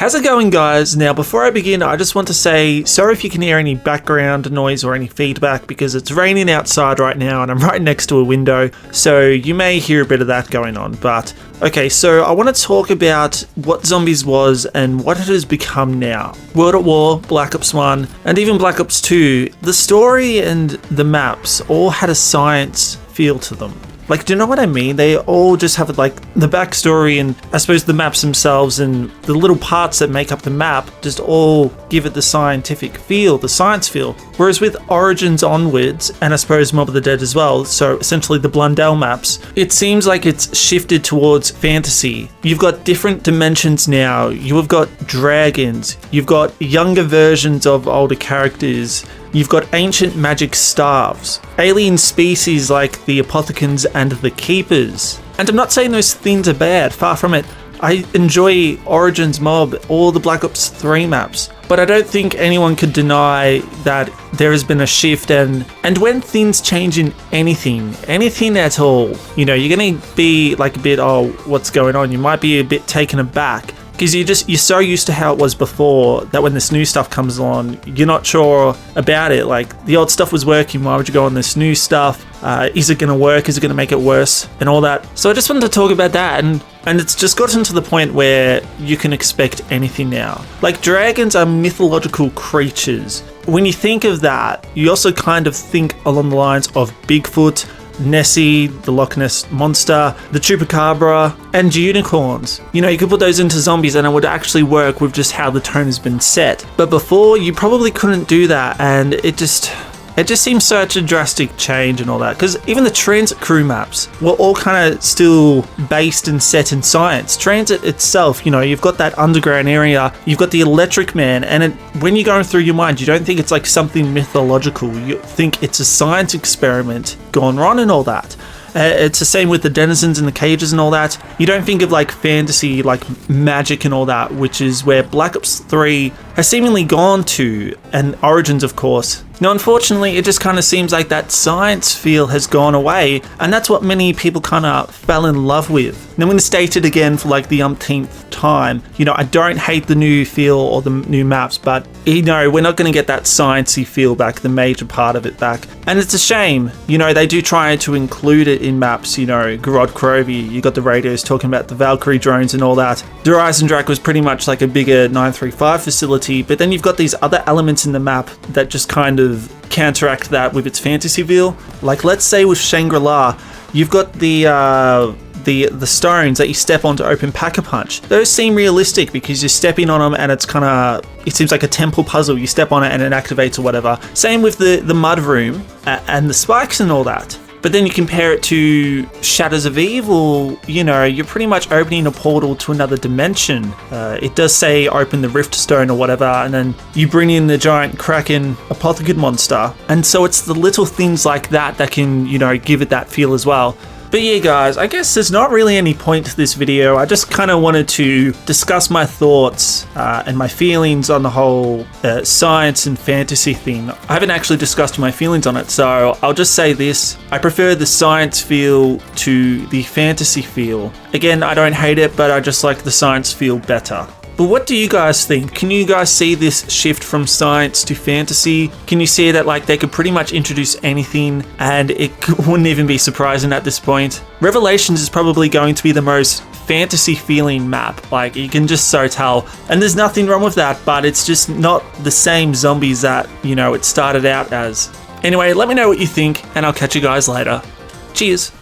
How's it going, guys? Now, before I begin, I just want to say sorry if you can hear any background noise or any feedback because it's raining outside right now and I'm right next to a window, so you may hear a bit of that going on. But okay, so I want to talk about what Zombies was and what it has become now. World at War, Black Ops 1, and even Black Ops 2, the story and the maps all had a science feel to them. Like, do you know what I mean? They all just have like the backstory and I suppose the maps themselves and the little parts that make up the map just all give it the scientific feel, the science feel. Whereas with Origins onwards, and I suppose Mob of the Dead as well, so essentially the Blundell maps, it seems like it's shifted towards fantasy. You've got different dimensions now. You've got dragons. You've got younger versions of older characters. You've got ancient magic staves, alien species like the Apothecans and the Keepers. And I'm not saying those things are bad, far from it. I enjoy Origins Mob, all the Black Ops 3 maps, but I don't think anyone could deny that there has been a shift and when things change in anything at all, you know, you're going to be like a bit, oh, what's going on? You might be a bit taken aback. Because you're so used to how it was before that when this new stuff comes on, you're not sure about it. Like, the old stuff was working, why would you go on this new stuff? Is it going to work? Is it going to make it worse? And all that. So I just wanted to talk about that. And it's just gotten to the point where you can expect anything now. Like, dragons are mythological creatures. When you think of that, you also kind of think along the lines of Bigfoot, Nessie, the Loch Ness Monster, the Chupacabra, and unicorns. You know, you could put those into zombies and it would actually work with just how the tone has been set. But before, you probably couldn't do that, and it just seems such a drastic change and all that. Because even the Transit crew maps were all kind of still based and set in science. Transit itself, you know, you've got that underground area, you've got the Electric Man, and when you're going through your mind, you don't think it's like something mythological. You think it's a science experiment gone wrong and all that. It's the same with the denizens and the cages and all that. You don't think of like fantasy, like magic and all that, which is where Black Ops 3 has seemingly gone to, and Origins, of course. Now, unfortunately, it just kind of seems like that science feel has gone away, and that's what many people kind of fell in love with. And I'm going to state it again for like the umpteenth time. You know, I don't hate the new feel or the new maps, but, you know, we're not going to get that sciencey feel back, the major part of it back. And it's a shame. You know, they do try to include it in maps, you know, Gorod Krovi, you got the radios talking about the Valkyrie drones and all that. Der Eisendrache was pretty much like a bigger 935 facility, but then you've got these other elements in the map that just kind of counteract that with its fantasy feel. Like, let's say with Shangri-La, you've got the stones that you step on to open Pack-a-Punch. Those seem realistic because you're stepping on them and it seems like a temple puzzle. You step on it and it activates or whatever. Same with the mud room and the spikes and all that. But then you compare it to Shadows of Evil, you know, you're pretty much opening a portal to another dimension. It does say open the Rift Stone or whatever, and then you bring in the giant Kraken Apothecad monster. And so it's the little things like that that can, you know, give it that feel as well. But yeah, guys, I guess there's not really any point to this video. I just kind of wanted to discuss my thoughts and my feelings on the whole science and fantasy thing. I haven't actually discussed my feelings on it, so I'll just say this. I prefer the science feel to the fantasy feel. Again, I don't hate it, but I just like the science feel better. But what do you guys think? Can you guys see this shift from science to fantasy? Can you see that like they could pretty much introduce anything and it wouldn't even be surprising at this point? Revelations is probably going to be the most fantasy feeling map. Like, you can just so tell. And there's nothing wrong with that, but it's just not the same zombies that, you know, it started out as. Anyway, let me know what you think and I'll catch you guys later. Cheers.